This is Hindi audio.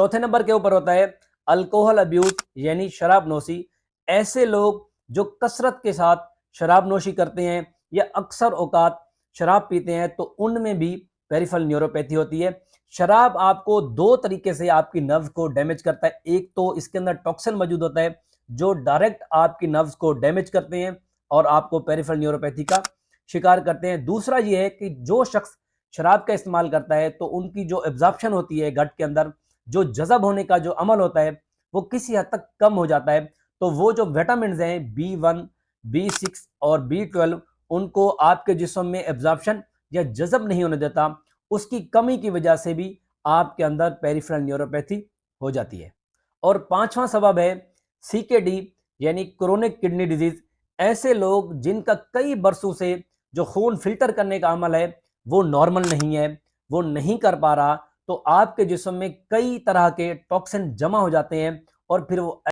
चौथे नंबर के ऊपर होता है अल्कोहल अब्यूज यानी शराब नोशी। ऐसे लोग जो कसरत के साथ शराब नोशी करते हैं या अक्सर औकात शराब पीते हैं तो उनमें भी पेरिफेरल न्यूरोपैथी होती है। शराब आपको दो तरीके से आपकी नर्व को डैमेज करता है। एक तो इसके अंदर टॉक्सिन मौजूद होता है जो डायरेक्ट आपकी नर्व्स को डैमेज करते हैं और आपको पेरिफेरल न्यूरोपैथी का शिकार करते हैं। दूसरा ये है कि जो शख्स शराब का इस्तेमाल करता है तो उनकी जो एब्जॉर्प्शन होती है गट के अंदर, जो जज़ब होने का जो अमल होता है वो किसी हद तक कम हो जाता है। तो वो जो विटामिन हैं B1, B6 और B12 उनको आपके जिस्म में एब्जॉर्प्शन या जज़ब नहीं होने देता। उसकी कमी की वजह से भी आपके अंदर पेरिफेरल न्यूरोपैथी हो जाती है। और पांचवा सबब है CKD यानी क्रोनिक किडनी डिजीज। ऐसे लोग जिनका कई बरसों से जो खून फिल्टर करने का अमल है वो नॉर्मल नहीं है, वो नहीं कर पा रहा, तो आपके जिस्म में कई तरह के टॉक्सिन जमा हो जाते हैं और फिर वो